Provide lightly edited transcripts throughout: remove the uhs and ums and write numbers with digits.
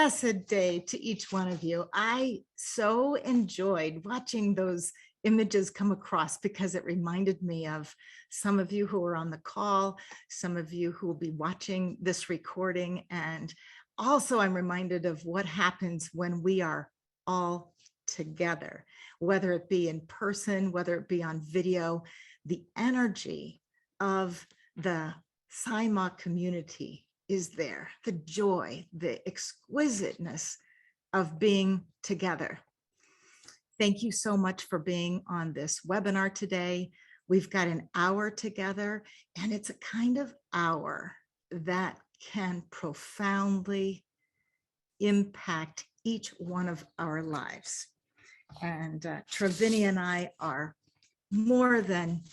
Blessed day to each one of you. I so enjoyed watching those images come across because it reminded me of some of you who are on the call, some of you who will be watching this recording. And also I'm reminded of what happens when we are all together, whether it be in person, whether it be on video. The energy of the Sai Maa community is there, the joy, the exquisiteness of being together. Thank you so much for being on this webinar today. We've got an hour together, and it's a kind of hour that can profoundly impact each one of our lives. And Trevini and I are more than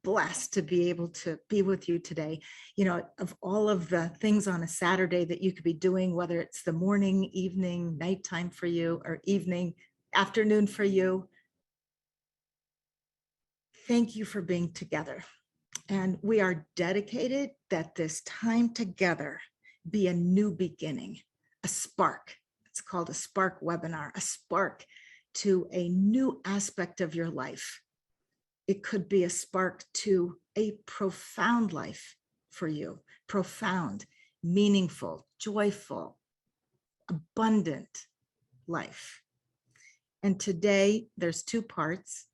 blessed to be able to be with you today. You know, of all of the things on a Saturday that you could be doing, whether it's the morning, evening, nighttime for you, or evening, afternoon for you, thank you for being together. And we are dedicated that this time together be a new beginning, a spark. It's called a spark webinar, a spark to a new aspect of your life. It could be a spark to a profound life for you, profound, meaningful, joyful, abundant life. And today there's two parts.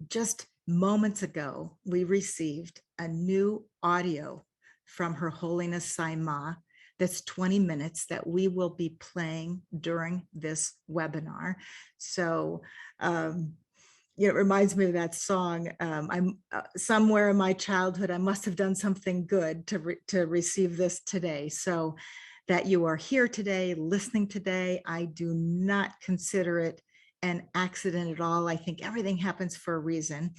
Just moments ago, we received a new audio from Her Holiness Sai Maa that's 20 minutes that we will be playing during this webinar. So, it reminds me of that song. I'm somewhere in my childhood, I must have done something good to receive this today. So that you are here today, listening today, I do not consider it an accident at all. I think everything happens for a reason.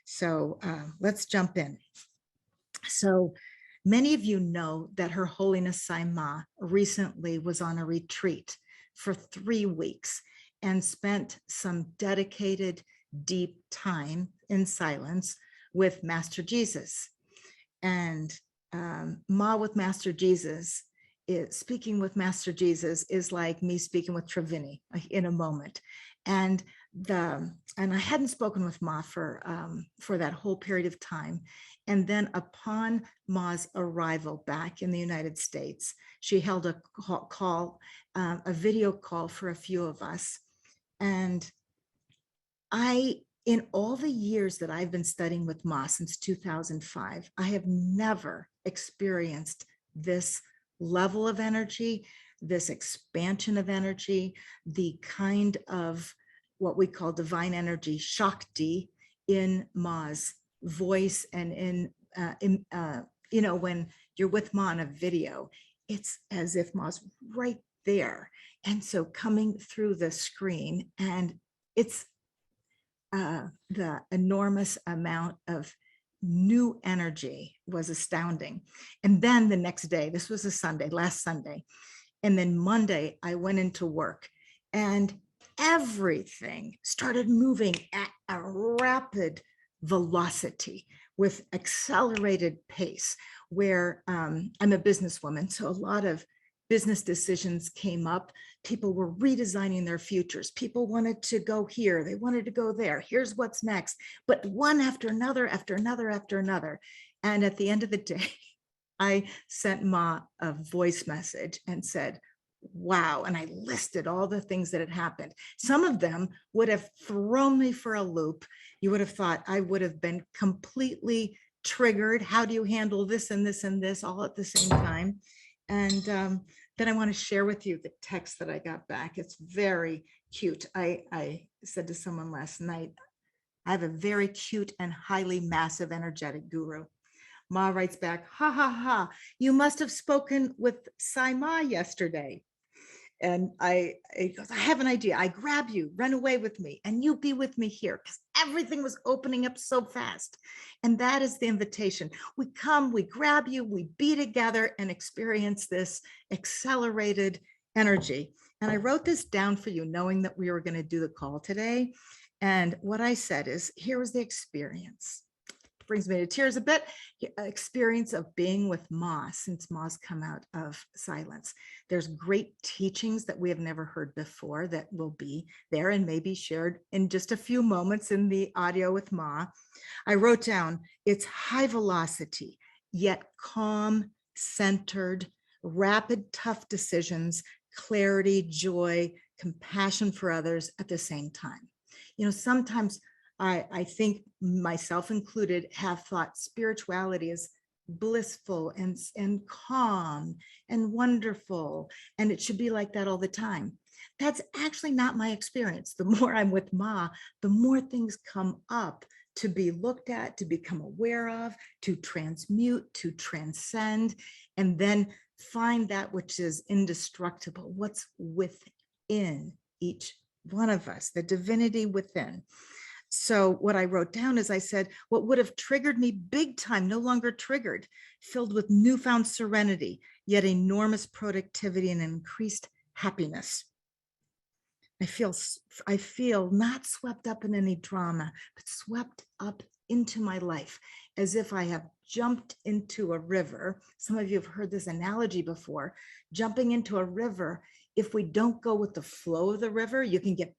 So let's jump in. So many of you know that Her Holiness Sai Maa recently was on a retreat for 3 weeks and spent some dedicated, deep time in silence with Master Jesus. And Ma with Master Jesus, speaking with Master Jesus is like me speaking with Trevini in a moment. And I hadn't spoken with Ma for that whole period of time. And then upon Ma's arrival back in the United States, she held a call, a video call for a few of us. And in all the years that I've been studying with Ma since 2005, I have never experienced this level of energy, this expansion of energy, the kind of what we call divine energy, Shakti, in Ma's voice and in when you're with Ma on a video, it's as if Ma's right there. And so coming through the screen, and it's the enormous amount of new energy was astounding. And then the next day, this was a Sunday, last Sunday, and then Monday, I went into work and everything started moving at a rapid velocity with accelerated pace, where I'm a businesswoman, so a lot of business decisions came up. People were redesigning their futures. People wanted to go here. They wanted to go there. Here's what's next. But one after another, after another, after another. And at the end of the day, I sent Ma a voice message and said, wow. And I listed all the things that had happened. Some of them would have thrown me for a loop. You would have thought I would have been completely triggered. How do you handle this and this and this all at the same time? And then I want to share with you the text that I got back. It's very cute. I said to someone last night, I have a very cute and highly massive energetic guru. Ma writes back, ha, ha, ha, you must have spoken with Sai Maa yesterday. And he goes, I have an idea. I grab you, run away with me, and you be with me here, because everything was opening up so fast. And that is the invitation. We come, we grab you, we be together and experience this accelerated energy. And I wrote this down for you, knowing that we were going to do the call today. And what I said is, here was the experience. brings me to tears a bit, experience of being with Ma since Ma's come out of silence. There's great teachings that we have never heard before that will be there and maybe shared in just a few moments in the audio with Ma. I wrote down, it's high velocity, yet calm, centered, rapid, tough decisions, clarity, joy, compassion for others at the same time. You know, sometimes I think, myself included, have thought spirituality is blissful and calm and wonderful, and it should be like that all the time. That's actually not my experience. The more I'm with Ma, the more things come up to be looked at, to become aware of, to transmute, to transcend, and then find that which is indestructible, what's within each one of us, the divinity within. So what I wrote down is, I said, what would have triggered me big time, no longer triggered, filled with newfound serenity, yet enormous productivity and increased happiness. I feel not swept up in any drama, but swept up into my life, as if I have jumped into a river. Some of you have heard this analogy before, jumping into a river. If we don't go with the flow of the river, you can get,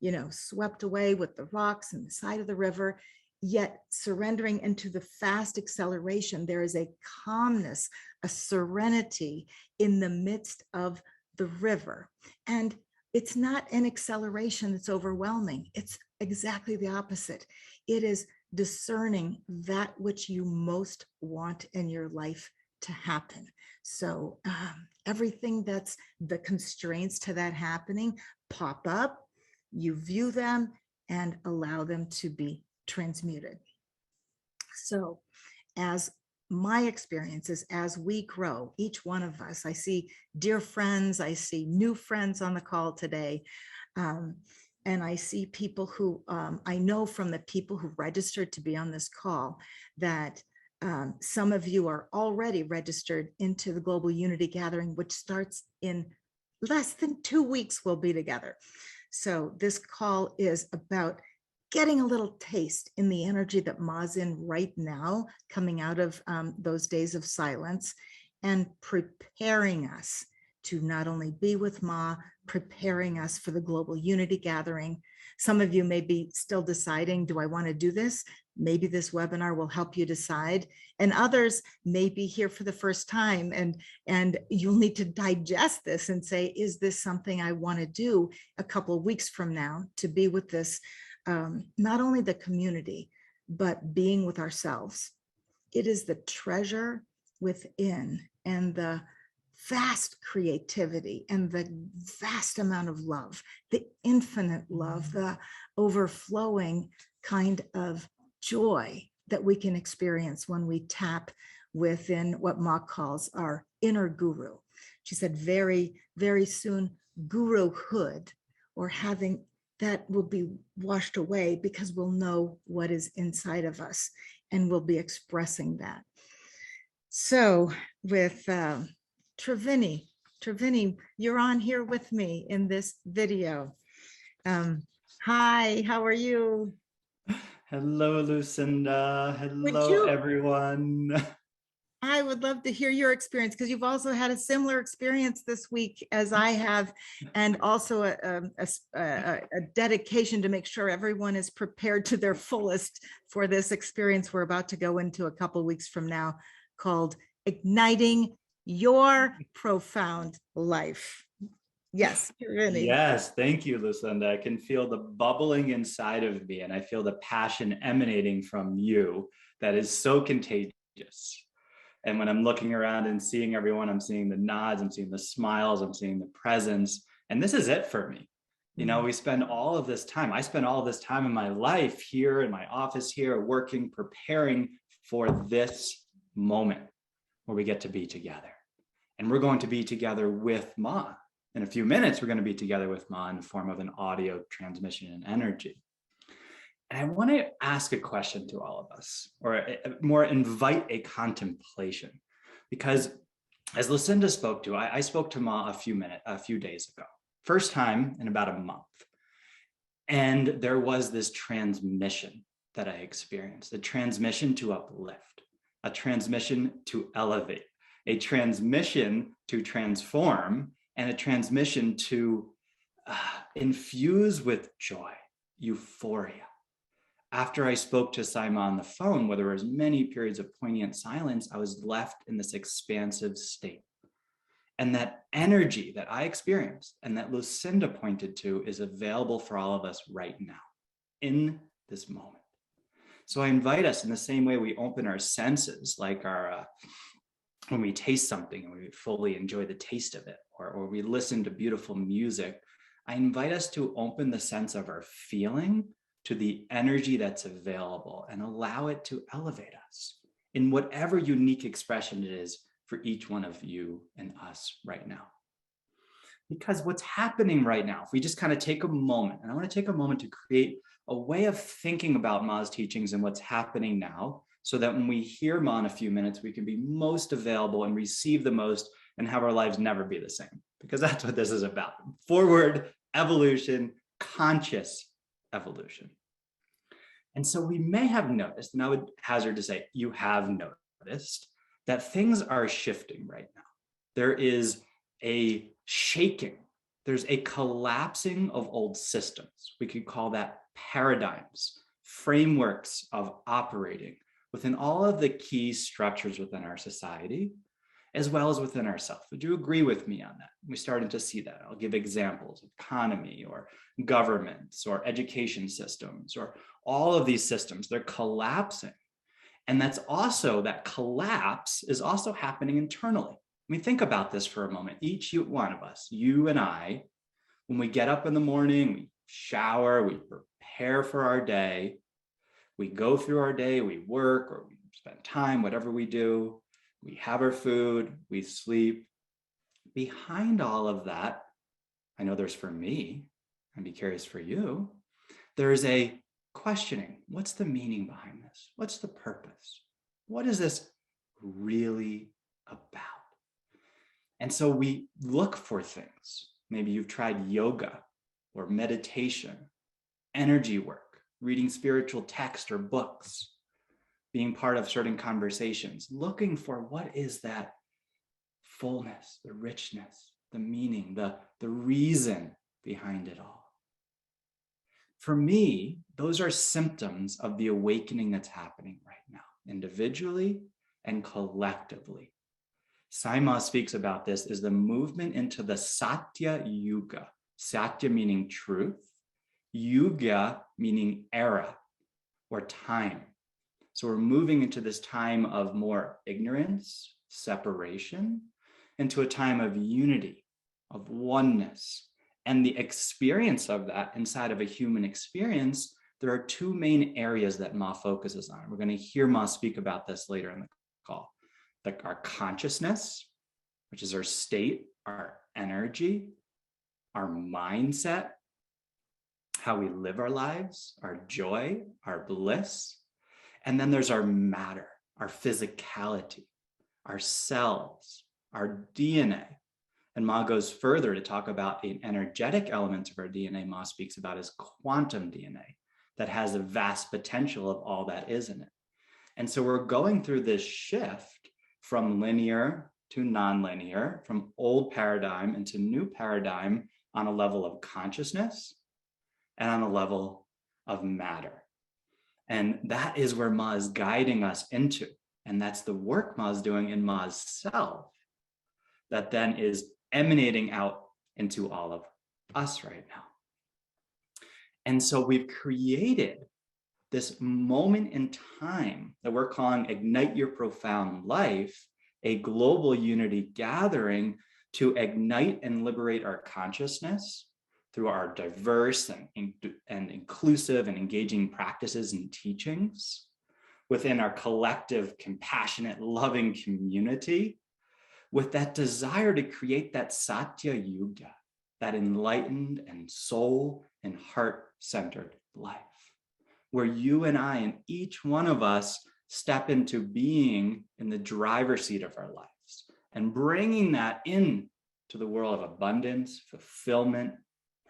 you know, swept away with the rocks and the side of the river. Yet surrendering into the fast acceleration, there is a calmness, a serenity in the midst of the river. And it's not an acceleration that's overwhelming. It's exactly the opposite. It is discerning that which you most want in your life to happen. So everything that's the constraints to that happening pop up, you view them and allow them to be transmuted. So as my experience is, as we grow, each one of us, I see dear friends, I see new friends on the call today. And I see people who I know from the people who registered to be on this call that some of you are already registered into the Global Unity Gathering, which starts in less than 2 weeks. We'll be together. So this call is about getting a little taste in the energy that Ma's in right now, coming out of those days of silence, and preparing us to not only be with Ma, preparing us for the Global Unity Gathering. Some of you may be still deciding, do I want to do this? Maybe this webinar will help you decide. And others may be here for the first time, and you'll need to digest this and say, is this something I want to do a couple of weeks from now, to be with this, not only the community, but being with ourselves. It is the treasure within, and the vast creativity, and the vast amount of love, the infinite love, the overflowing kind of joy that we can experience when we tap within what Ma calls our inner guru. She said very, very soon, guruhood, or having that, will be washed away, because we'll know what is inside of us and we'll be expressing that. So with Trevini, you're on here with me in this video. Hi, how are you? Hello, Lucinda. Hello, everyone. I would love to hear your experience, because you've also had a similar experience this week as I have, and also a dedication to make sure everyone is prepared to their fullest for this experience we're about to go into a couple of weeks from now, called Igniting Your Profound Life. Yes, Trevini. Yes, thank you, Lucinda. I can feel the bubbling inside of me, and I feel the passion emanating from you that is so contagious. And when I'm looking around and seeing everyone, I'm seeing the nods, I'm seeing the smiles, I'm seeing the presence. And this is it for me. You know, we spend all of this time, I spend all of this time in my life here in my office here, working, preparing for this moment where we get to be together. And we're going to be together with Ma. In a few minutes, we're going to be together with Ma in the form of an audio transmission and energy. And I want to ask a question to all of us, or more invite a contemplation, because as Lucinda spoke to, I spoke to Ma a few days ago, first time in about a month. And there was this transmission that I experience, the transmission to uplift, a transmission to elevate, a transmission to transform, and a transmission to infuse with joy, euphoria. After I spoke to Sai Maa on the phone, where there was many periods of poignant silence, I was left in this expansive state. And that energy that I experienced and that Lucinda pointed to is available for all of us right now, in this moment. So I invite us, in the same way we open our senses, like our when we taste something and we fully enjoy the taste of it, or we listen to beautiful music, I invite us to open the sense of our feeling to the energy that's available and allow it to elevate us in whatever unique expression it is for each one of you and us right now. Because what's happening right now, if we just kind of take a moment, and I want to take a moment to create a way of thinking about Ma's teachings and what's happening now, so that when we hear Ma in a few minutes, we can be most available and receive the most and have our lives never be the same. Because that's what this is about. Forward evolution, conscious evolution. And so we may have noticed, and I would hazard to say you have noticed, that things are shifting right now. There is a shaking. There's a collapsing of old systems. We could call that paradigms, frameworks of operating within all of the key structures within our society, as well as within ourselves. Would you agree with me on that? We're starting to see that. I'll give examples: economy, or governments, or education systems, or all of these systems, they're collapsing. And that's also, that collapse is also happening internally. I mean, think about this for a moment. Each one of us, you and I, when we get up in the morning, we shower, we prepare for our day, we go through our day, we work, or we spend time, whatever we do, we have our food, we sleep. Behind all of that, I know there's, for me, I'd be curious for you, there's a questioning. What's the meaning behind this? What's the purpose? What is this really about? And so we look for things. Maybe you've tried yoga or meditation, energy work, reading spiritual text or books, being part of certain conversations, looking for what is that fullness, the richness, the meaning, the reason behind it all. For me, those are symptoms of the awakening that's happening right now, individually and collectively. Sai Maa speaks about this as the movement into the Satya Yuga. Satya meaning truth, Yuga meaning era or time. So we're moving into this time of more ignorance, separation, into a time of unity, of oneness. And the experience of that inside of a human experience, there are two main areas that Ma focuses on. We're going to hear Ma speak about this later in the call. Like our consciousness, which is our state, our energy, our mindset, how we live our lives, our joy, our bliss. And then there's our matter, our physicality, our cells, our DNA. And Ma goes further to talk about the energetic elements of our DNA. Ma speaks about as quantum DNA that has a vast potential of all that is in it. And so we're going through this shift from linear to nonlinear, from old paradigm into new paradigm on a level of consciousness and on a level of matter. And that is where Ma is guiding us into. And that's the work Ma is doing in Ma's self that then is emanating out into all of us right now. And so we've created this moment in time that we're calling Ignite Your Profound Life, a global unity gathering to ignite and liberate our consciousness through our diverse and inclusive and engaging practices and teachings within our collective, compassionate, loving community, with that desire to create that Satya Yuga, that enlightened and soul and heart-centered life, where you and I and each one of us step into being in the driver's seat of our lives and bringing that in to the world of abundance, fulfillment,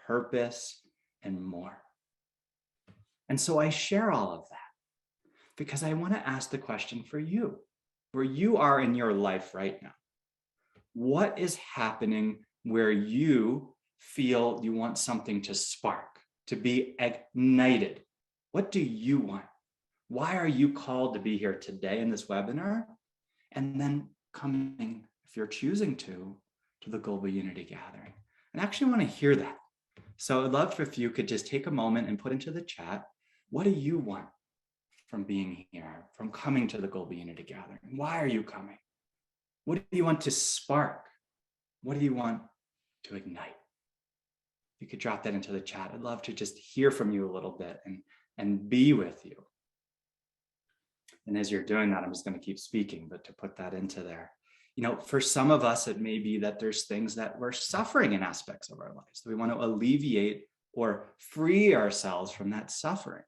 purpose, and more. And so I share all of that because I want to ask the question for you, where you are in your life right now. What is happening where you feel you want something to spark, to be ignited? What do you want? Why are you called to be here today in this webinar? And then coming, if you're choosing to the Global Unity Gathering. And I actually want to hear that. So I'd love if you could just take a moment and put into the chat, what do you want from being here, from coming to the Global Unity Gathering? Why are you coming? What do you want to spark? What do you want to ignite? You could drop that into the chat. I'd love to just hear from you a little bit and be with you. And as you're doing that, I'm just going to keep speaking, but to put that into there, you know, for some of us, it may be that there's things that we're suffering in aspects of our lives that we want to alleviate or free ourselves from that suffering.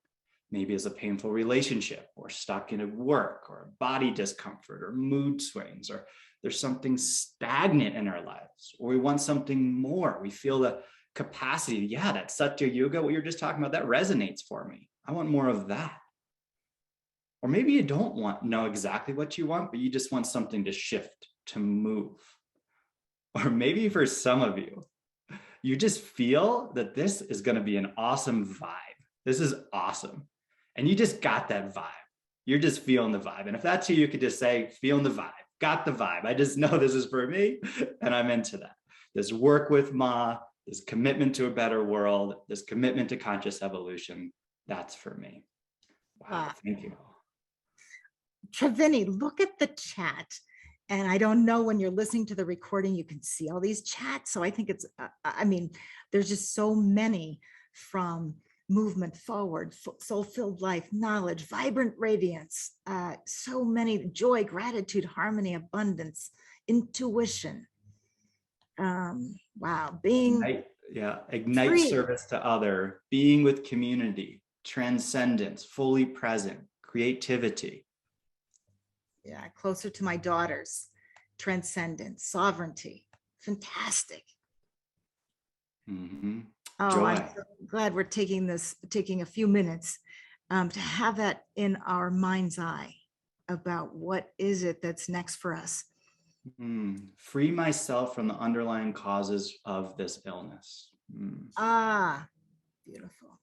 Maybe as a painful relationship, or stuck in a work, or body discomfort, or mood swings, or there's something stagnant in our lives, or we want something more. We feel the capacity. Yeah, that Satya Yoga, what you're just talking about, that resonates for me. I want more of that. Or maybe you don't know exactly what you want, but you just want something to shift, to move. Or maybe for some of you, you just feel that this is going to be an awesome vibe. This is awesome. And you just got that vibe. You're just feeling the vibe. And if that's you, you could just say, feeling the vibe, got the vibe. I just know this is for me and I'm into that. This work with Ma, this commitment to a better world, this commitment to conscious evolution, that's for me. Wow, thank you. Trevini, look at the chat. And I don't know, when you're listening to the recording, you can see all these chats. So I think it's, I mean, there's just so many, from movement forward, soul-filled life, knowledge, vibrant radiance, so many, joy, gratitude, harmony, abundance, intuition. Wow, being ignite free. Service to other, being with community, transcendence, fully present, creativity. Yeah, closer to my daughters, transcendence, sovereignty, fantastic. Mm-hmm. Oh, Joy. I'm so glad we're taking a few minutes to have that in our mind's eye about what is it that's next for us. Free myself from the underlying causes of this illness. Ah, beautiful.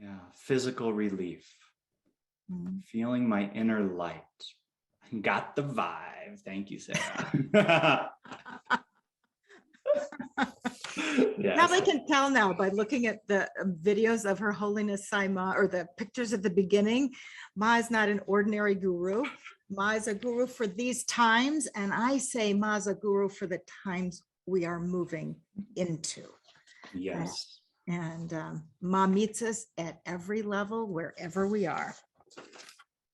Yeah, physical relief. Feeling my inner light. Got the vibe. Thank you, Sarah. Yes. Now I can tell now by looking at the videos of Her Holiness Sai Maa, or the pictures at the beginning. Ma is not an ordinary guru. Ma is a guru for these times, and I say Ma is a guru for the times we are moving into. Yes. And Ma meets us at every level, wherever we are.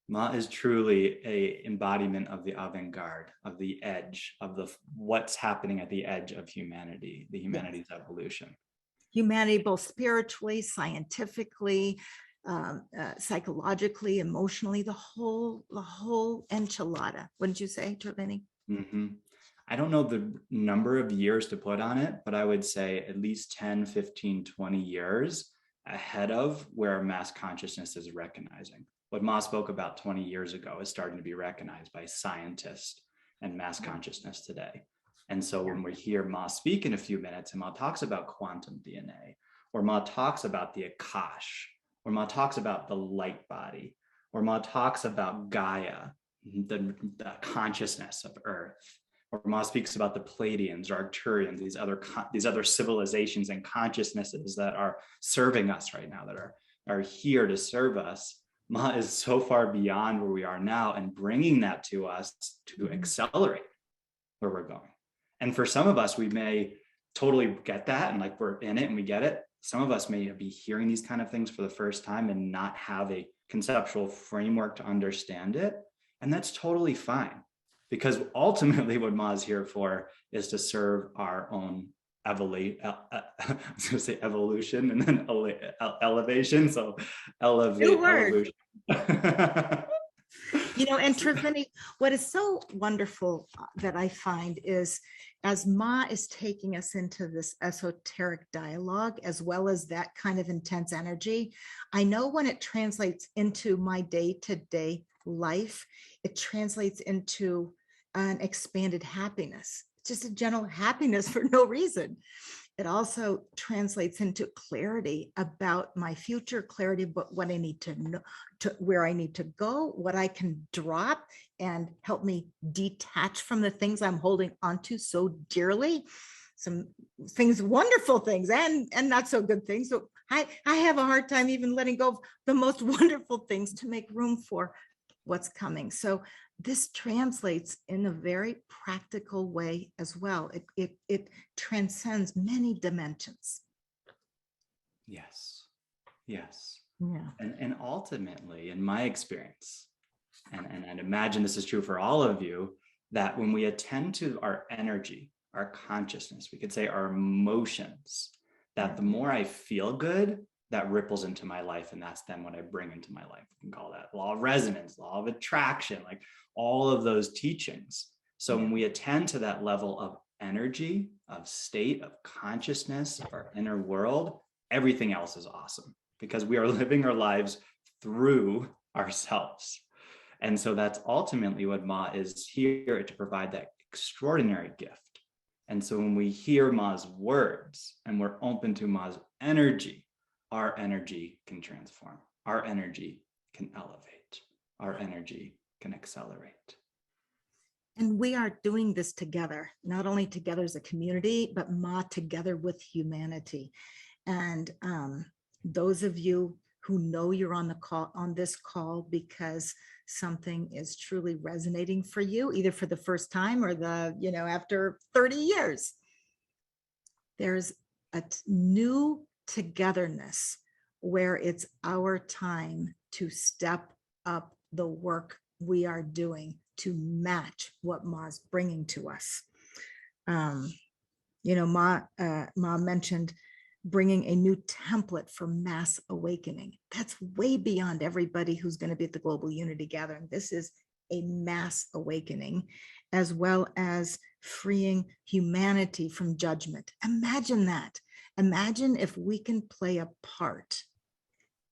Ma is truly a embodiment of the avant-garde, of the edge, of what's happening at the edge of humanity, the humanity's evolution. Humanity, both spiritually, scientifically, psychologically, emotionally, the whole enchilada. Wouldn't you say, Trevini? I don't know the number of years to put on it, but I would say at least 10, 15, 20 years ahead of where mass consciousness is recognizing. What Ma spoke about 20 years ago is starting to be recognized by scientists and mass consciousness today. And so when we hear Ma speak in a few minutes, and Ma talks about quantum DNA, or Ma talks about the Akash, or Ma talks about the light body, or Ma talks about Gaia, the consciousness of Earth, or Ma speaks about the Pleiadians or Arcturians, these other civilizations and consciousnesses that are serving us right now, that are here to serve us. Ma is so far beyond where we are now, and bringing that to us to accelerate where we're going. And for some of us, we may totally get that, and like we're in it and we get it. Some of us may be hearing these kind of things for the first time and not have a conceptual framework to understand it. And that's totally fine, because ultimately what Ma is here for is to serve our own evolution and then elevation. So evolution. And Triveni, what is so wonderful that I find is as Ma is taking us into this esoteric dialogue, as well as that kind of intense energy, I know when it translates into my day-to-day life, it translates into an expanded happiness, just a general happiness for no reason. It also translates into clarity about my future, clarity about what I need to know, to where I need to go, what I can drop, and help me detach from the things I'm holding onto so dearly. Some things, wonderful things, and not so good things. So I have a hard time even letting go of the most wonderful things to make room for what's coming. So this translates in a very practical way as well. It transcends many dimensions. Yes. Yes. Yeah. And ultimately, in my experience, and I'd imagine this is true for all of you, that when we attend to our energy, our consciousness, we could say our emotions, that the more I feel good, that ripples into my life. And that's then what I bring into my life. We can call that law of resonance, law of attraction, like all of those teachings. So when we attend to that level of energy, of state, of consciousness, of our inner world, everything else is awesome because we are living our lives through ourselves. And so that's ultimately what Ma is here to provide, that extraordinary gift. And so when we hear Ma's words and we're open to Ma's energy, our energy can transform. Our energy can elevate. Our energy can accelerate. And we are doing this together, not only together as a community, but Ma together with humanity. And those of you who know you're on the call, on this call, because something is truly resonating for you, either for the first time or after 30 years, there's a new togetherness where it's our time to step up the work we are doing to match what Ma's bringing to us. Ma mentioned bringing a new template for mass awakening. That's way beyond everybody who's going to be at the Global Unity Gathering. This is a mass awakening, as well as freeing humanity from judgment. Imagine that. Imagine if we can play a part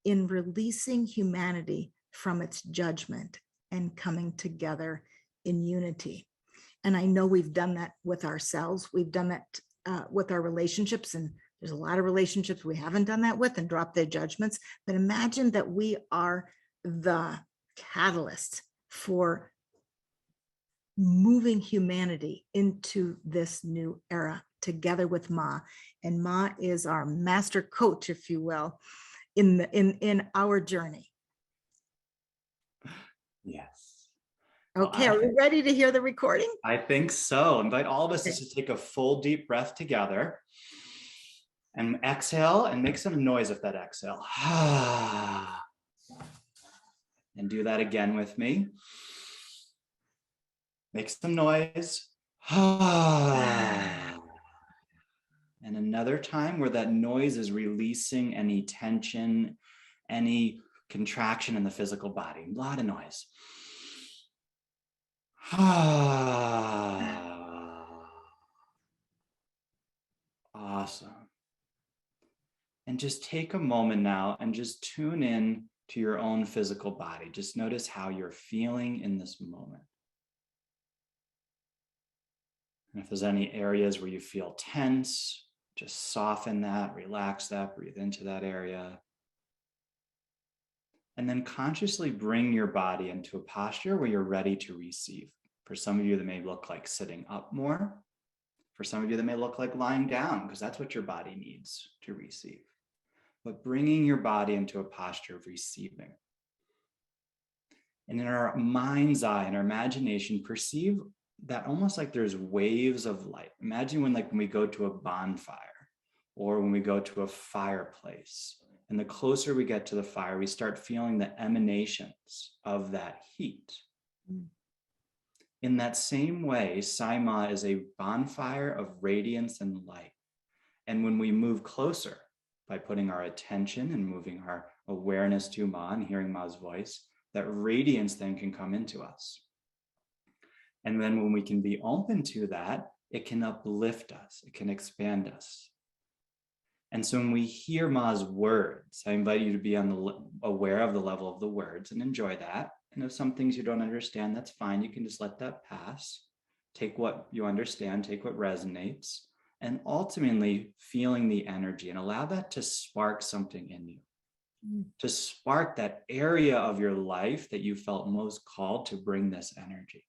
in releasing humanity from its judgment and coming together in unity. And I know we've done that with ourselves. We've done that with our relationships, and there's a lot of relationships we haven't done that with and dropped their judgments. But imagine that we are the catalyst for moving humanity into this new era together with Ma. And Ma is our master coach, if you will, in our journey. Yes. Okay, are we ready to hear the recording? I think so. Invite all of us to just take a full deep breath together and exhale and make some noise with that exhale. And do that again with me. Make some noise. And another time where that noise is releasing any tension, any contraction in the physical body. A lot of noise. Awesome. And just take a moment now and just tune in to your own physical body. Just notice how you're feeling in this moment. And if there's any areas where you feel tense, just soften that, relax that, breathe into that area. And then consciously bring your body into a posture where you're ready to receive. For some of you, that may look like sitting up more. For some of you, that may look like lying down, because that's what your body needs to receive. But bringing your body into a posture of receiving. And in our mind's eye, in our imagination, perceive that almost like there's waves of light. Imagine when we go to a bonfire or when we go to a fireplace. And the closer we get to the fire, we start feeling the emanations of that heat. In that same way, Sai Maa is a bonfire of radiance and light. And when we move closer by putting our attention and moving our awareness to Ma and hearing Ma's voice, that radiance then can come into us. And then when we can be open to that, it can uplift us, it can expand us. And so when we hear Ma's words, I invite you to be aware of the level of the words and enjoy that. And if some things you don't understand, that's fine. You can just let that pass. Take what you understand, take what resonates, and ultimately feeling the energy and allow that to spark something in you. To spark that area of your life that you felt most called to bring this energy.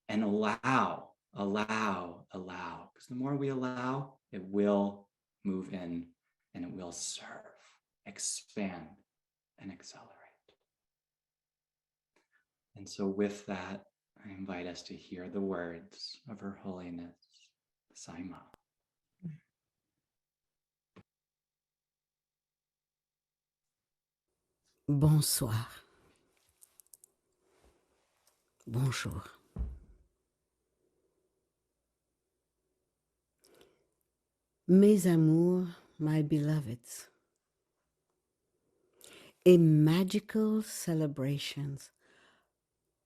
And allow, because the more we allow, it will move in and it will serve, expand, and accelerate. And so with that, I invite us to hear the words of Her Holiness, Sai Maa. Bonsoir. Bonjour. Mes amours, my beloveds, a magical celebration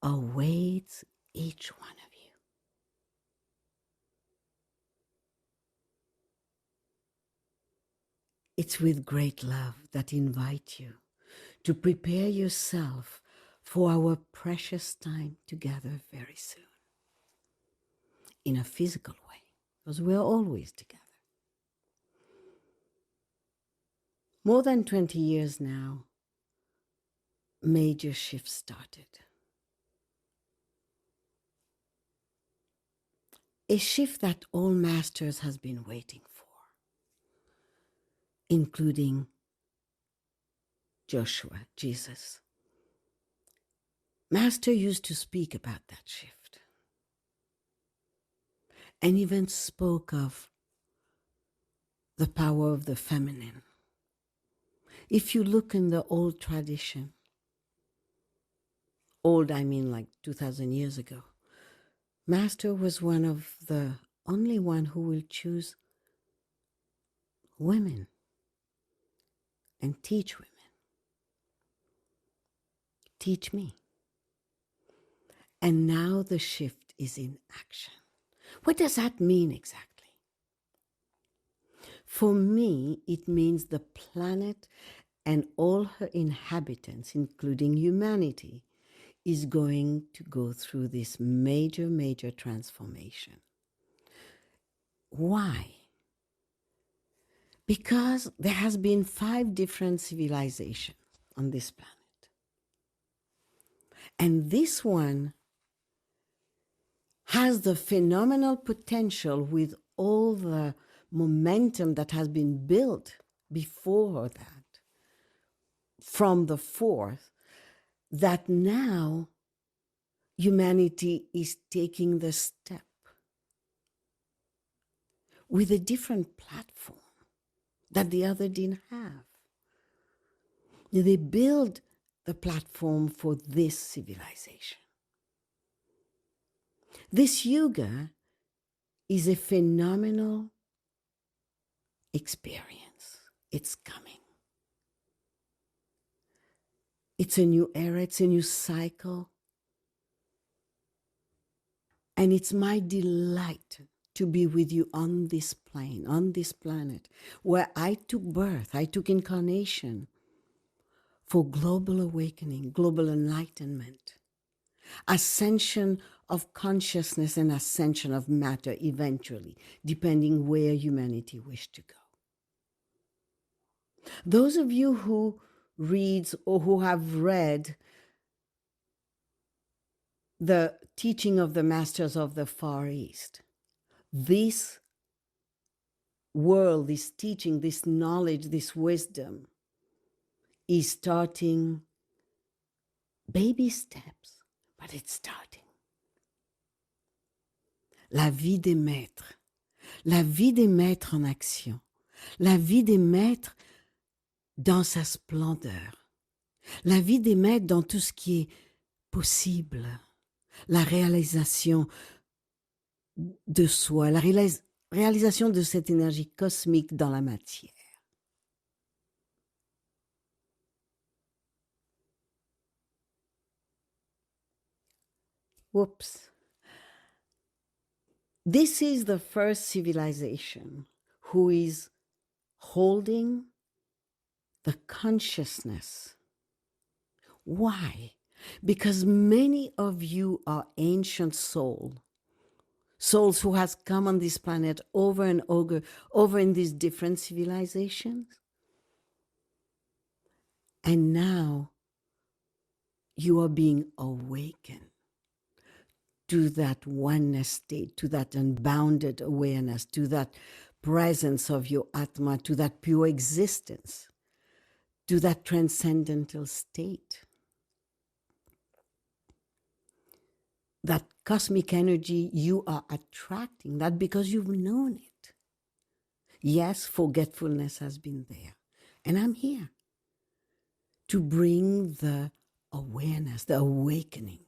awaits each one of you. It's with great love that I invite you to prepare yourself for our precious time together very soon. In a physical way, because we're always together. More than 20 years now, major shifts started. A shift that all masters has been waiting for, including Joshua, Jesus. Master used to speak about that shift and even spoke of the power of the feminine. If you look in the old tradition, old I mean like 2,000 years ago, Master was one of the only one who will choose women and teach women. Teach me. And now the shift is in action. What does that mean exactly? For me, it means the planet and all her inhabitants, including humanity, is going to go through this major, major transformation. Why? Because there has been 5 different civilizations on this planet. And this one has the phenomenal potential with all the momentum that has been built before that, from the 4th, that now humanity is taking the step with a different platform that the other didn't have. They build the platform for this civilization. This yuga is a phenomenal experience. It's coming. It's a new era, it's a new cycle. And it's my delight to be with you on this plane, on this planet, where I took birth, I took incarnation for global awakening, global enlightenment, ascension of consciousness and ascension of matter eventually, depending where humanity wished to go. Those of you who read or who have read the teaching of the masters of the Far East, this world, this teaching, this knowledge, this wisdom is starting baby steps, but it's starting. La vie des maîtres en action, la vie des maîtres dans sa splendeur, la vie des maîtres dans tout ce qui est possible, la réalisation de soi, la réalisation de cette énergie cosmique dans la matière. Whoops. This is the first civilization who is holding the consciousness. Why? Because many of you are ancient souls who has come on this planet over and over in these different civilizations. And now you are being awakened to that oneness state, to that unbounded awareness, to that presence of your Atma, to that pure existence, to that transcendental state. That cosmic energy, you are attracting that because you've known it. Yes, forgetfulness has been there. And I'm here to bring the awareness, the awakening,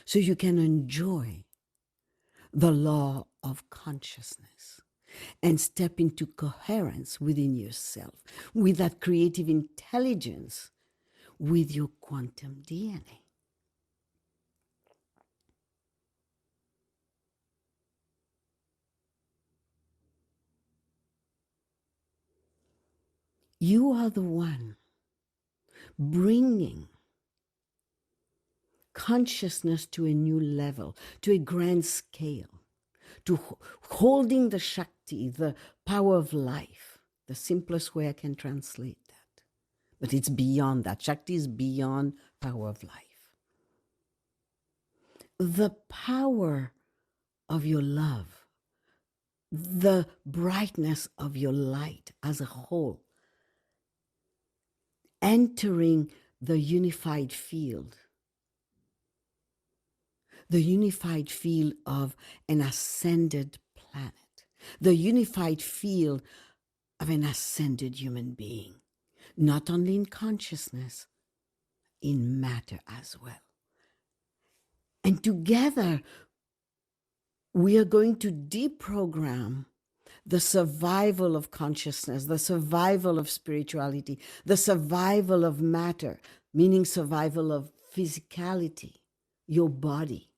so you can enjoy the law of consciousness and step into coherence within yourself, with that creative intelligence, with your quantum DNA. You are the one bringing consciousness to a new level, to a grand scale, to holding the Shakti, the power of life, the simplest way I can translate that. But it's beyond that. Shakti is beyond power of life. The power of your love, the brightness of your light as a whole, entering the unified field of an ascended planet, the unified field of an ascended human being, not only in consciousness, in matter as well. And together, we are going to deprogram the survival of consciousness, the survival of spirituality, the survival of matter, meaning survival of physicality, your body,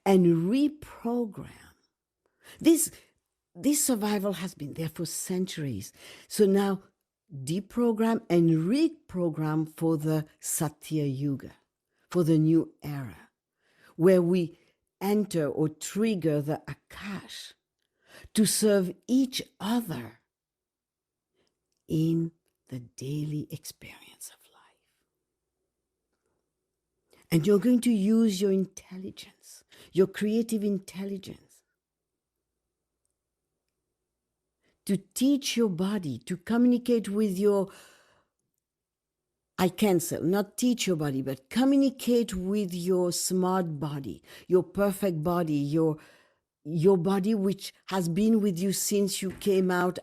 and reprogram. This survival has been there for centuries. So now deprogram and reprogram for the Satya Yuga, for the new era, where we enter or trigger the Akash to serve each other in the daily experience of life. And you're going to use your intelligence, your creative intelligence, to teach your body, to communicate with your, not teach your body, but communicate with your smart body, your perfect body, your body which has been with you since you came out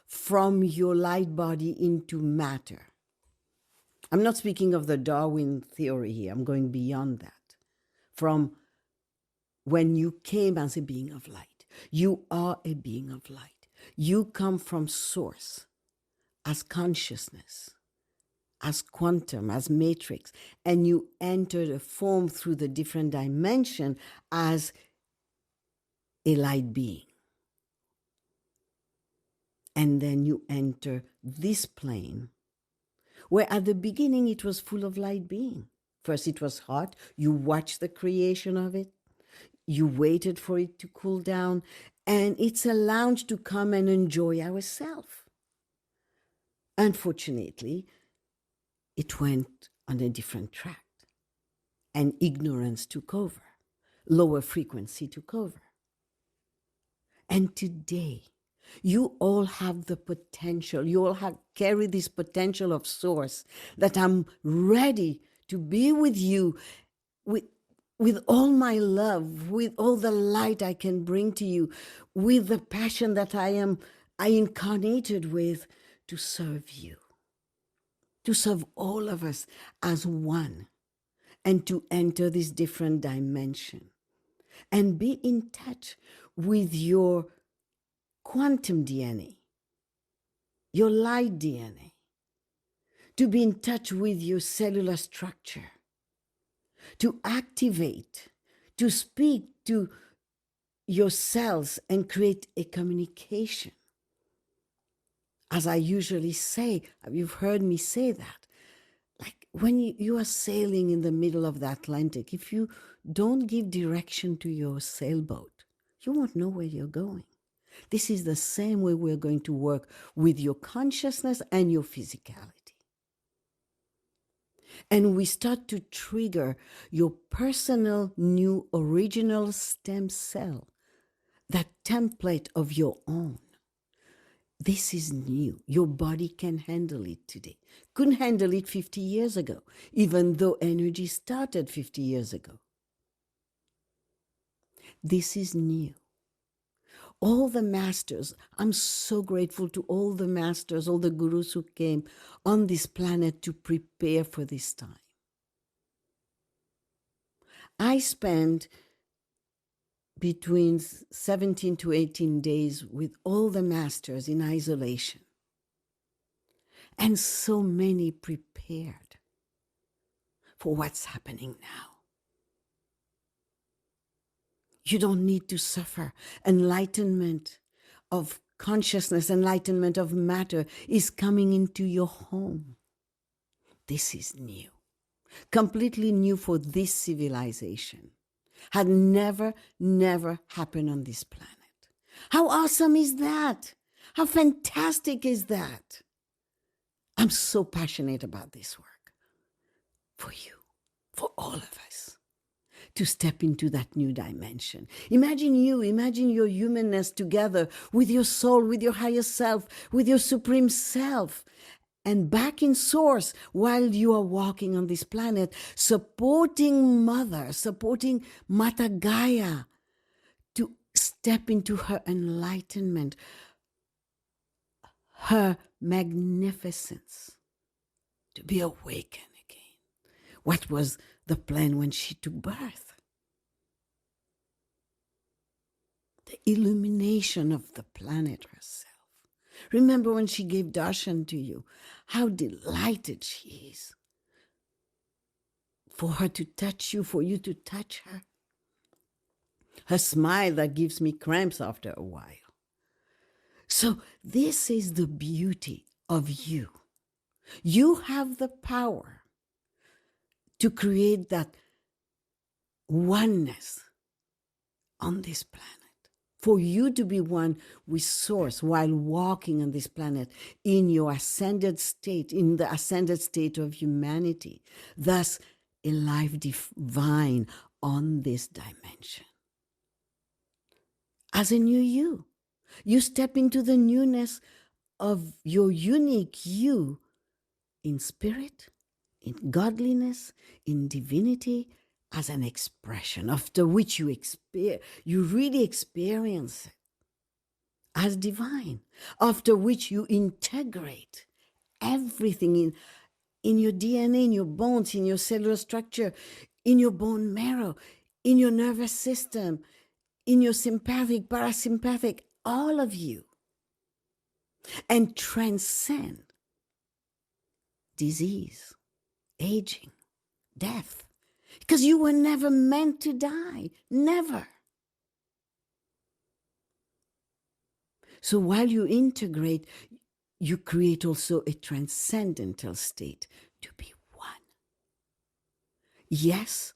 from your light body into matter. I'm not speaking of the Darwin theory here. I'm going beyond that. From when you came as a being of light. You are a being of light. You come from source as consciousness, as quantum, as matrix, and you enter the form through the different dimension as a light being. And then you enter this plane, where at the beginning it was full of light being. First it was hot, you watched the creation of it, you waited for it to cool down, and it's a lounge to come and enjoy ourselves. Unfortunately, it went on a different track, and ignorance took over, lower frequency took over. And today, you all have the potential, you all carry this potential of source, that I'm ready to be with you with all my love, with all the light I can bring to you, with the passion that I incarnated with, to serve you, to serve all of us as one, and to enter this different dimension and be in touch with your quantum DNA, your light DNA, to be in touch with your cellular structure, to activate, to speak to your cells and create a communication. As I usually say, you've heard me say that, like when you are sailing in the middle of the Atlantic, if you don't give direction to your sailboat, you won't know where you're going. This is the same way we're going to work with your consciousness and your physicality. And we start to trigger your personal new original stem cell, that template of your own. This is new. Your body can handle it today. Couldn't handle it 50 years ago, even though energy started 50 years ago. This is new. All the masters, I'm so grateful to all the masters, all the gurus who came on this planet to prepare for this time. I spent between 17 to 18 days with all the masters in isolation. And so many prepared for what's happening now. You don't need to suffer. Enlightenment of consciousness, enlightenment of matter is coming into your home. This is new, completely new for this civilization. Had never happened on this planet. How awesome is that? How fantastic is that? I'm so passionate about this work for you, for all of us, to step into that new dimension. Imagine your humanness together with your soul, with your higher self, with your supreme self, and back in source while you are walking on this planet, supporting Mother, supporting Mata Gaia to step into her enlightenment, her magnificence, to be awakened again. What was the plan when she took birth? The illumination of the planet herself. Remember when she gave darshan to you, how delighted she is for her to touch you, for you to touch her. Her smile that gives me cramps after a while. So this is the beauty of you. You have the power to create that oneness on this planet. For you to be one with Source while walking on this planet in your ascended state, in the ascended state of humanity, thus a life divine on this dimension. As a new you step into the newness of your unique you in spirit, in godliness, in divinity, as an expression, after which you really experience it as divine, after which you integrate everything in your DNA, in your bones, in your cellular structure, in your bone marrow, in your nervous system, in your sympathetic, parasympathetic, all of you, and transcend disease, aging, death. Because you were never meant to die. Never. So while you integrate, you create also a transcendental state to be one. Yes,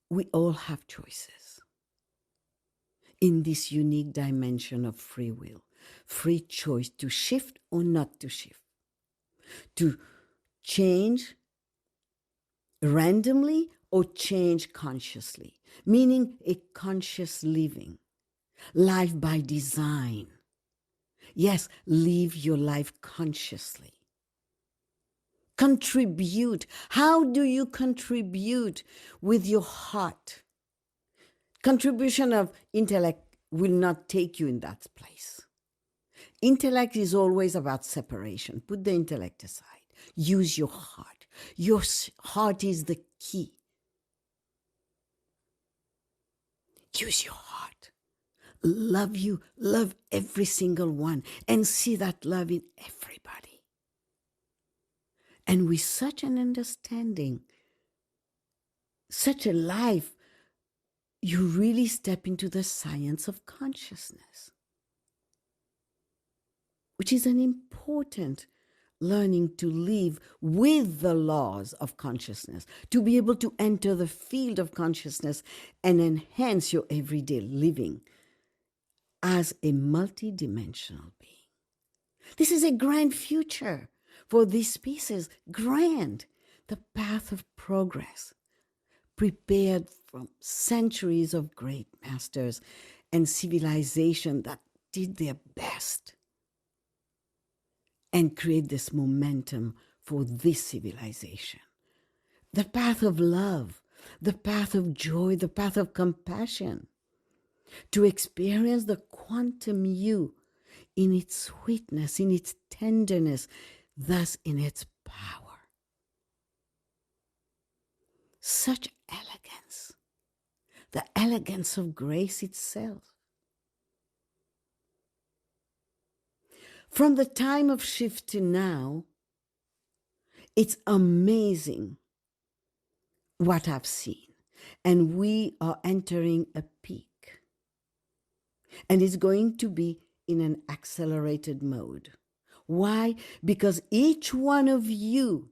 we all have choices in this unique dimension of free will, free choice to shift or not to shift, to change randomly or change consciously, meaning a conscious living, life by design. Yes, live your life consciously. Contribute. How do you contribute? With your heart. Contribution of intellect will not take you in that place. Intellect is always about separation. Put the intellect aside. Use your heart. Your heart is the key. Use your heart. Love you. Love every single one. And see that love in everybody. And with such an understanding such a life, you really step into the science of consciousness, which is an important learning to live with the laws of consciousness, to be able to enter the field of consciousness and enhance your everyday living as a multidimensional being. This is a grand future for this species, grand, the path of progress, prepared from centuries of great masters and civilization that did their best and create this momentum for this civilization. The path of love, the path of joy, the path of compassion, to experience the quantum you in its sweetness, in its tenderness, thus in its power. Such elegance, the elegance of grace itself. From the time of shift to now, it's amazing what I've seen. And we are entering a peak. And it's going to be in an accelerated mode. Why? Because each one of you,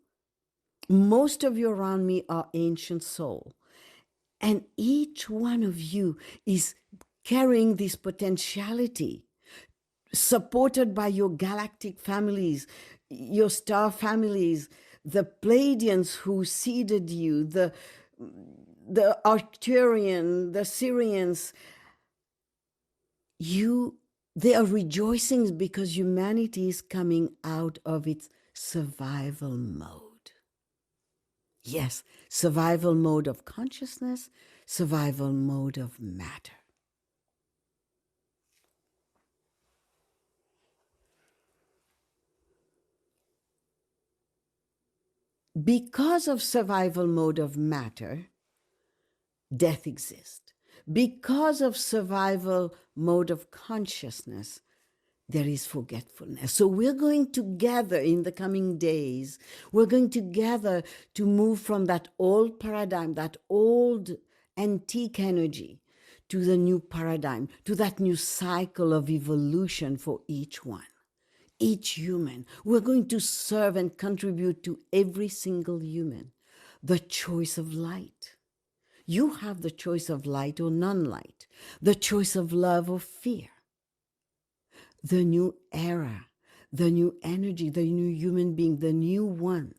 most of you around me are ancient soul. And each one of you is carrying this potentiality, supported by your galactic families, your star families, the Pleiadians who seeded you, the Arcturian, the Syrians. They are rejoicing because humanity is coming out of its survival mode. Yes, survival mode of consciousness, survival mode of matter. Because of survival mode of matter, death exists. Because of survival mode of consciousness, there is forgetfulness. So we're going to gather in the coming days, we're going to gather to move from that old paradigm, that old antique energy, to the new paradigm, to that new cycle of evolution for each one. Each human. We're going to serve and contribute to every single human. The choice of light. You have the choice of light or non-light, the choice of love or fear. The new era, the new energy, the new human being, the new one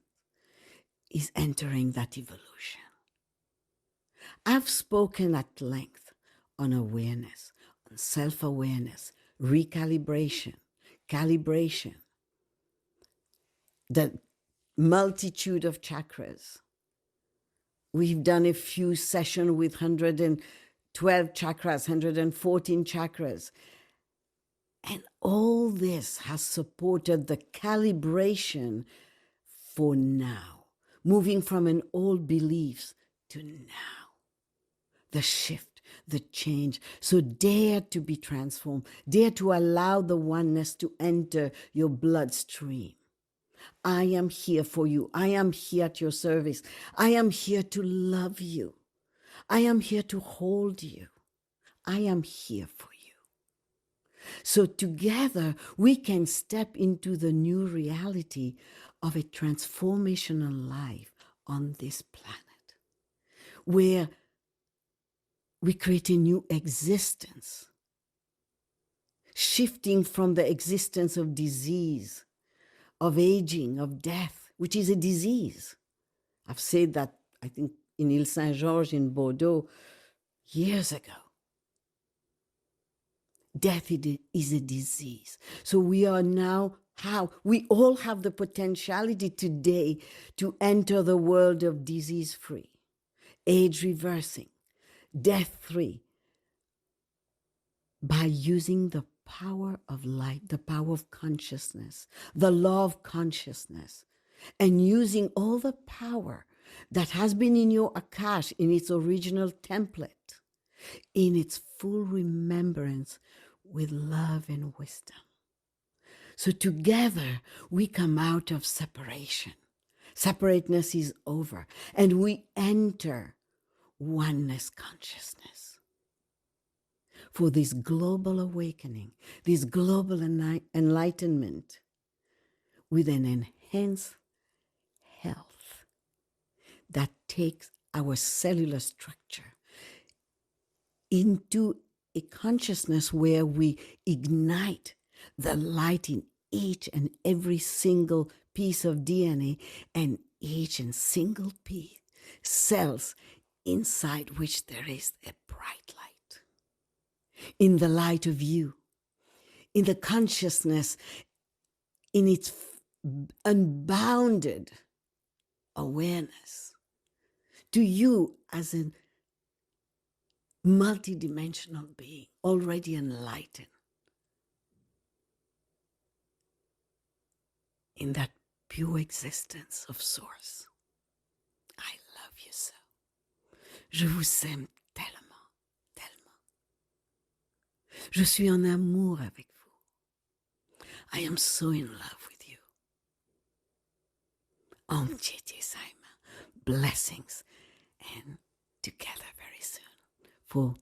is entering that evolution. I've spoken at length on awareness, on self-awareness, recalibration, calibration, the multitude of chakras. We've done a few sessions with 112 chakras, 114 chakras. And all this has supported the calibration for now, moving from an old beliefs to now. The shift, the change. So dare to be transformed. Dare to allow the oneness to enter your bloodstream. I am here for you. I am here at your service. I am here to love you. I am here to hold you. I am here for you. So together we can step into the new reality of a transformational life on this planet, where we create a new existence, shifting from the existence of disease, of aging, of death, which is a disease. I've said that, I think, in Ile Saint-Georges in Bordeaux years ago. Death is a disease. So we are now, we all have the potentiality today to enter the world of disease-free, age-reversing, death-free, by using the power of light, the power of consciousness, the law of consciousness, and using all the power that has been in your Akash in its original template, in its full remembrance with love and wisdom. So together we come out of separation. Separateness is over, and we enter oneness consciousness, for this global awakening, this global enlightenment with an enhanced health that takes our cellular structure into a consciousness where we ignite the light in each and every single piece of DNA and each and single piece cells inside which there is a bright light. In the light of you, in the consciousness, in its unbounded awareness, to you as a multidimensional being, already enlightened, in that pure existence of Source. I love you so. Je vous aime tellement, tellement. Je suis en amour avec vous. I am so in love with you. Om Chiti Sai Maa. Blessings, and together very soon for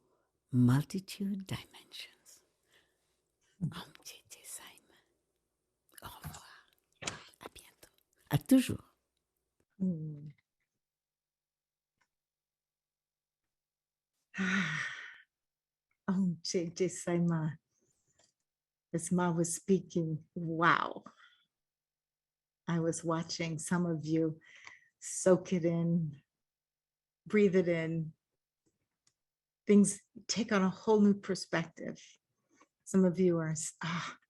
multitude dimensions. Om Chiti Sai Maa. Au revoir. À bientôt. À toujours. Mm. J.J. Sai Maa. As Ma was speaking, wow. I was watching some of you soak it in, breathe it in. Things take on a whole new perspective. Some of you are,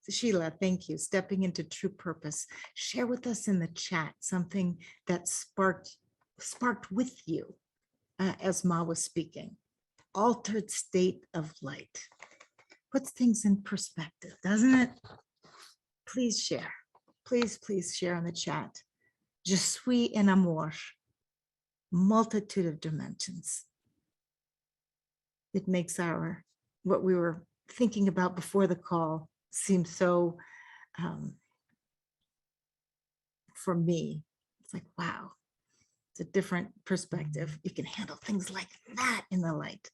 Sheila, thank you, stepping into true purpose. Share with us in the chat something that sparked with you as Ma was speaking. Altered state of light. Puts things in perspective, doesn't it? Please share. Please share in the chat. Je suis en amour. Multitude of dimensions. It makes what we were thinking about before the call seem so, for me, it's like, wow, it's a different perspective. You can handle things like that in the light.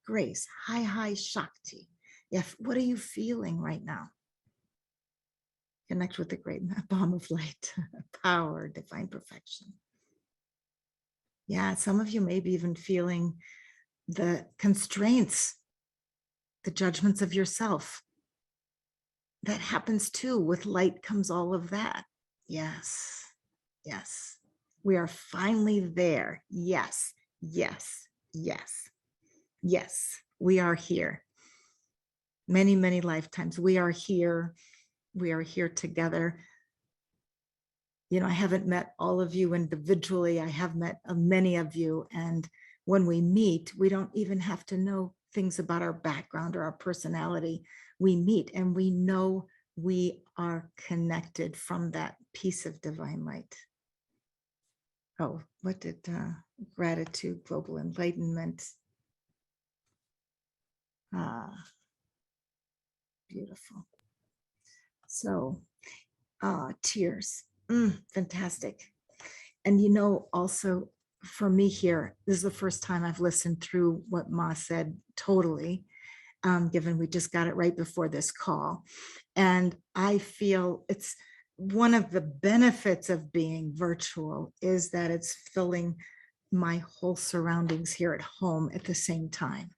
Grace, high Shakti. If what are you feeling right now? Connect with the great bomb of light, power, divine perfection. Yeah, some of you may be even feeling the constraints, the judgments of yourself. That happens too. With light comes all of that. Yes. We are finally there. Yes. We are here. Many lifetimes. We are here. We are here together. You know, I haven't met all of you individually. I have met many of you. And when we meet, we don't even have to know things about our background or our personality. We meet and we know we are connected from that piece of divine light. Oh, what did gratitude, global enlightenment? Beautiful. So, tears, fantastic. And you know, also for me here, this is the first time I've listened through what Ma said totally, given we just got it right before this call. And I feel it's one of the benefits of being virtual is that it's filling my whole surroundings here at home at the same time.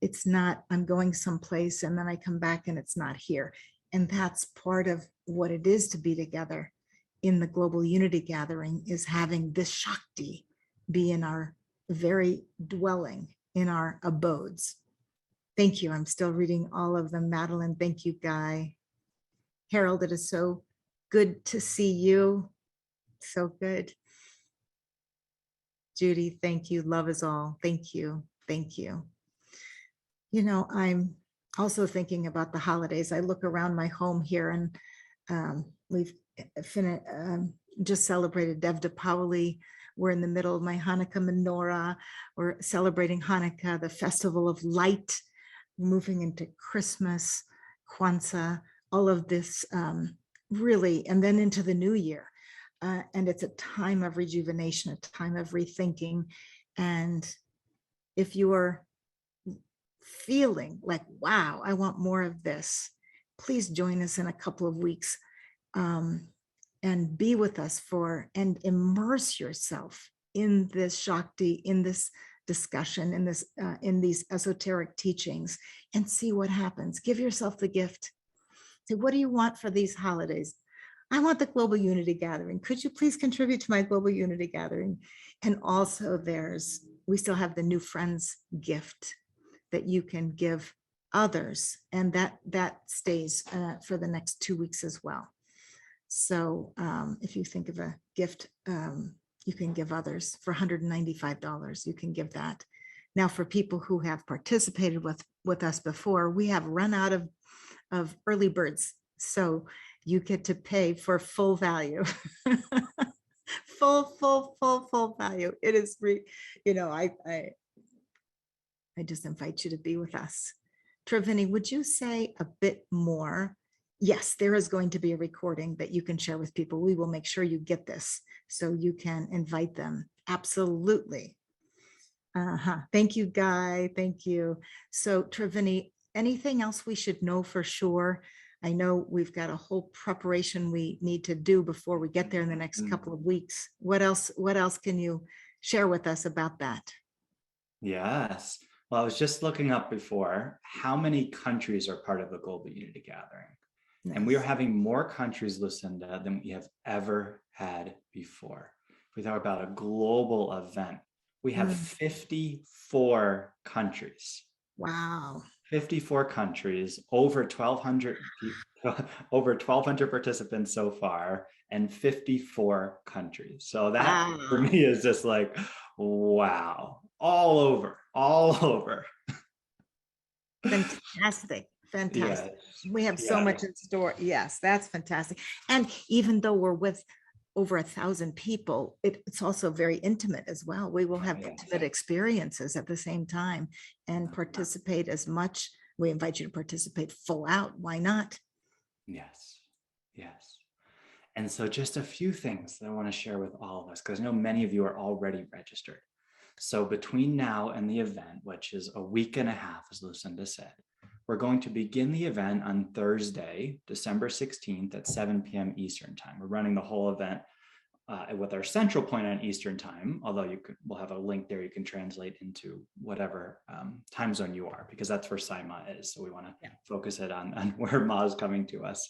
It's not, I'm going someplace and then I come back and it's not here. And that's part of what it is to be together in the global unity gathering, is having this Shakti be in our very dwelling, in our abodes. Thank you. I'm still reading all of them. Madeline, thank you, Guy. Harold, it is so good to see you. So good. Judy, thank you. Love is all. Thank you. You know, I'm also thinking about the holidays. I look around my home here and we've just celebrated Dev Dipawali. We're in the middle of my Hanukkah menorah. We're celebrating Hanukkah, the festival of light, moving into Christmas, Kwanzaa, all of this really, and then into the new year. And it's a time of rejuvenation, a time of rethinking. And if you are feeling like, wow, I want more of this, please join us in a couple of weeks, and be with us and immerse yourself in this Shakti, in this discussion, in these esoteric teachings, and see what happens. Give yourself the gift. Say, what do you want for these holidays? I want the Global Unity Gathering. Could you please contribute to my Global Unity Gathering? And also we still have the New Friends gift that you can give others. And that stays for the next 2 weeks as well. So if you think of a gift, you can give others for $195. You can give that. Now, for people who have participated with us before, we have run out of early birds. So you get to pay for full value. full value. It is, I just invite you to be with us. Trevini, would you say a bit more? Yes, there is going to be a recording that you can share with people. We will make sure you get this so you can invite them. Absolutely. Thank you, Guy. Thank you. So Trevini, anything else we should know for sure? I know we've got a whole preparation we need to do before we get there in the next couple of weeks. What else can you share with us about that? Yes. Well, I was just looking up before how many countries are part of the Global Unity Gathering. Nice. And we are having more countries, Lucinda, than we have ever had before. If we talk about a global event, we have 54 countries. Wow. 54 countries, over 1,200 participants so far, and 54 countries. So that for me is just like, wow, all over. Fantastic. Fantastic. Yes. We have so much in store. Yes, that's fantastic. And even though we're with over 1,000 people, it's also very intimate as well. We will have intimate experiences at the same time and participate as much. We invite you to participate full out. Why not? Yes. And so just a few things that I want to share with all of us, because I know many of you are already registered. So between now and the event, which is a week and a half, as Lucinda said, we're going to begin the event on Thursday, December 16th at 7 p.m. Eastern time. We're running the whole event with our central point on Eastern time, although we'll have a link there you can translate into whatever time zone you are, because that's where Sai Maa is. So we want to focus it on where Ma is coming to us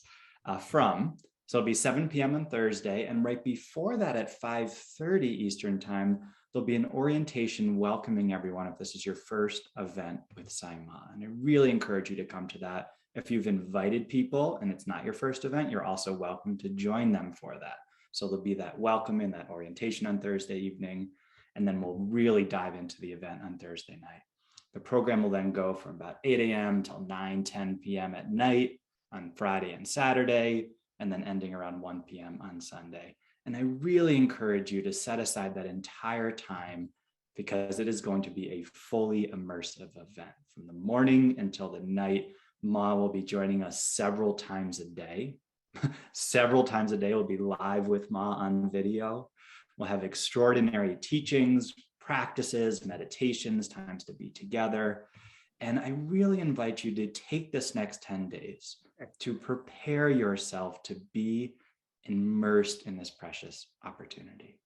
from. So it'll be 7 p.m. on Thursday. And right before that at 5:30 Eastern time, there'll be an orientation welcoming everyone if this is your first event with Sai Maa. And I really encourage you to come to that. If you've invited people and it's not your first event, you're also welcome to join them for that. So there'll be that welcome and that orientation on Thursday evening, and then we'll really dive into the event on Thursday night. The program will then go from about 8 a.m. till 10 p.m. at night on Friday and Saturday, and then ending around 1 p.m. on Sunday. And I really encourage you to set aside that entire time, because it is going to be a fully immersive event. From the morning until the night, Ma will be joining us several times a day. Several times a day, we'll be live with Ma on video. We'll have extraordinary teachings, practices, meditations, times to be together. And I really invite you to take this next 10 days to prepare yourself to be immersed in this precious opportunity.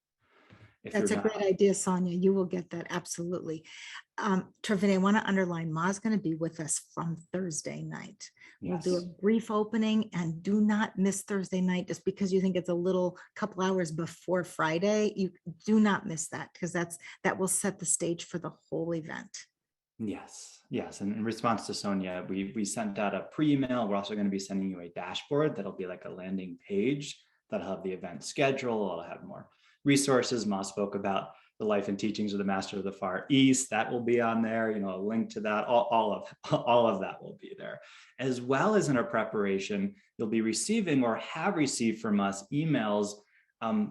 That's a great idea, Sonia. You will get that. Absolutely. Trevini, I want to underline, Ma's going to be with us from Thursday night. We'll do a brief opening, and do not miss Thursday night just because you think it's a little couple hours before Friday. You do not miss that, because that will set the stage for the whole event. Yes. And in response to Sonia, we sent out a pre-email. We're also going to be sending you a dashboard that'll be like a landing page that'll have the event schedule. It'll have more resources. Ma spoke about the life and teachings of the Master of the Far East. That will be on there, a link to that. All of that will be there. As well as in our preparation, you'll be receiving or have received from us emails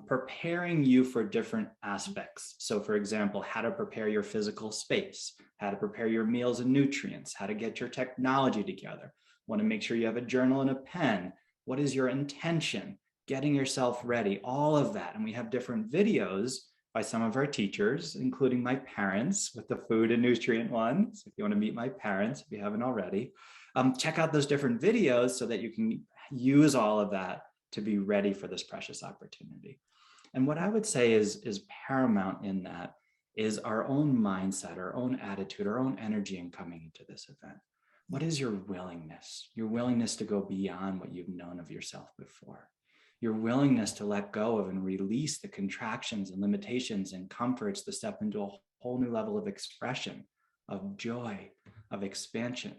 preparing you for different aspects. So for example, how to prepare your physical space, how to prepare your meals and nutrients, how to get your technology together. Want to make sure you have a journal and a pen. What is your intention? Getting yourself ready, all of that. And we have different videos by some of our teachers, including my parents with the food and nutrient one. So if you want to meet my parents, if you haven't already, check out those different videos so that you can use all of that to be ready for this precious opportunity. And what I would say is paramount in that is our own mindset, our own attitude, our own energy in coming into this event. What is your willingness? Your willingness to go beyond what you've known of yourself before. Your willingness to let go of and release the contractions and limitations and comforts to step into a whole new level of expression, of joy, of expansion.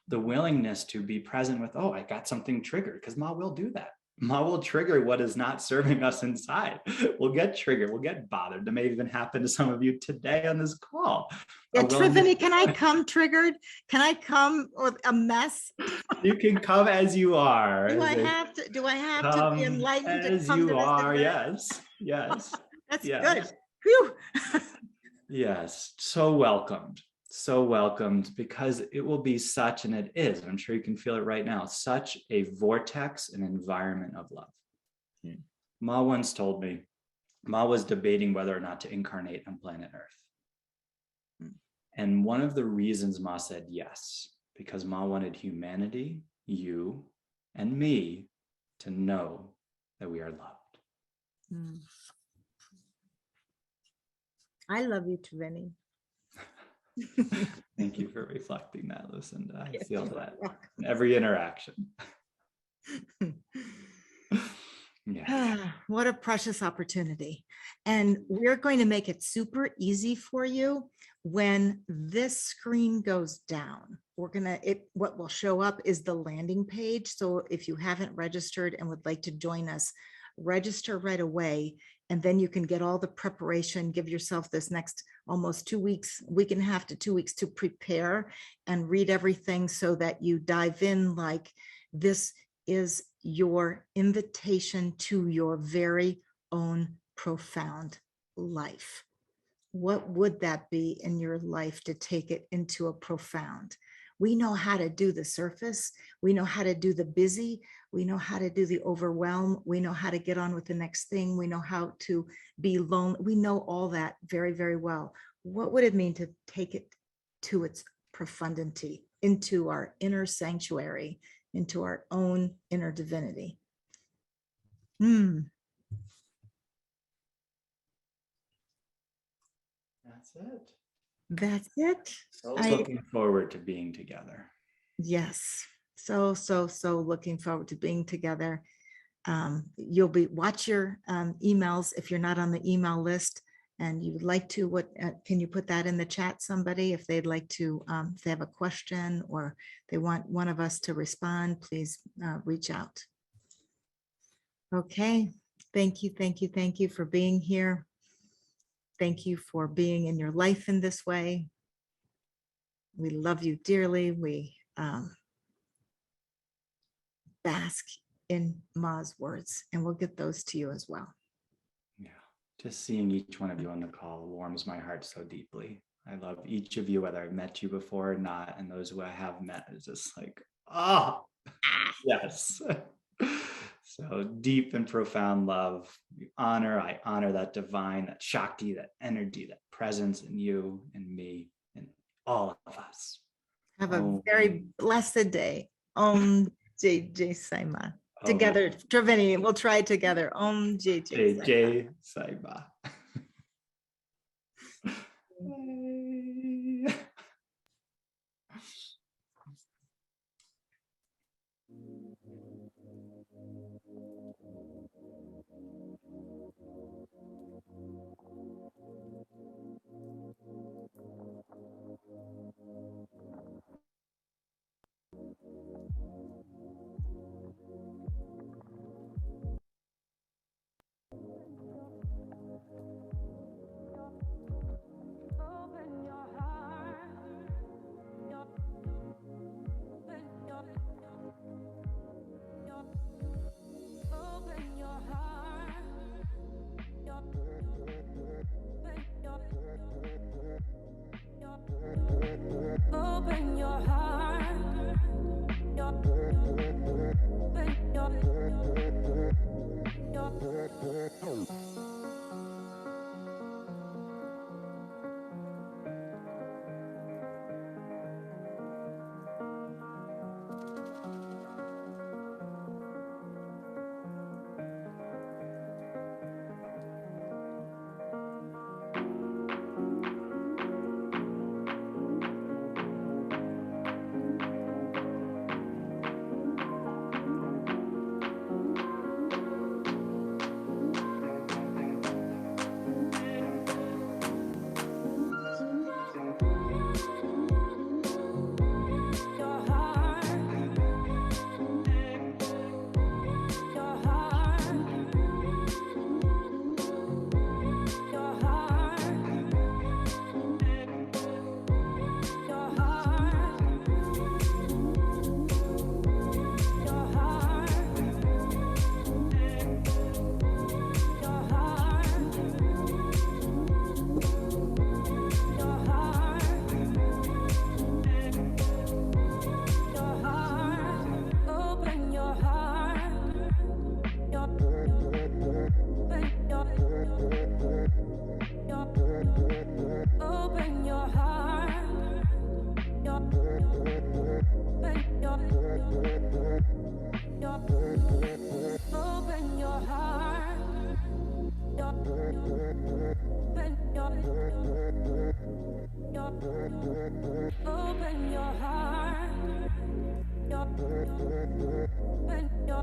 The willingness to be present with, oh, I got something triggered, because Ma will do that. Ma will trigger what is not serving us inside. We'll get triggered. We'll get bothered. That may even happen to some of you today on this call. Yeah, Triveni, can I come triggered? Can I come with a mess? You can come as you are. Do I have to be enlightened to as come you to this are? event? Yes. That's yes. good. Whew. Yes. So welcomed. So welcomed, because it will be such, and it is, I'm sure you can feel it right now, such a vortex and environment of love. Ma once told me, Ma was debating whether or not to incarnate on planet Earth. And one of the reasons Ma said yes, because Ma wanted humanity, you and me, to know that we are loved. I love you, Trevini. Thank you for reflecting that, Lucinda. I feel that in every interaction. Yeah. What a precious opportunity. And we're going to make it super easy for you when this screen goes down. What will show up is the landing page. So if you haven't registered and would like to join us, register right away. And then you can get all the preparation, give yourself this next almost 2 weeks, week and a half to 2 weeks to prepare and read everything so that you dive in like this is your invitation to your very own profound life. What would that be in your life to take it into a profound? We know how to do the surface. We know how to do the busy. We know how to do the overwhelm. We know how to get on with the next thing. We know how to be lonely. We know all that very, very well. What would it mean to take it to its profundity, into our inner sanctuary, into our own inner divinity? That's it. That's it. So looking forward to being together. Yes. So looking forward to being together. You'll watch your emails if you're not on the email list and you would like to, can you put that in the chat, somebody, if they'd like to, if they have a question or they want one of us to respond, please reach out. Okay. Thank you for being here. Thank you for being in your life in this way. We love you dearly. We bask in Ma's words, and we'll get those to you as well. Yeah, just seeing each one of you on the call warms my heart so deeply. I love each of you, whether I've met you before or not, and those who I have met is just like, oh, yes. So deep and profound love. I honor that divine, that Shakti, that energy, that presence in you and me and all of us. Have a very blessed day. Om Jai Sai Maa. Together, Trevini, we'll try it together. Om Jai Sai Maa. Open your heart. Open your heart. Open your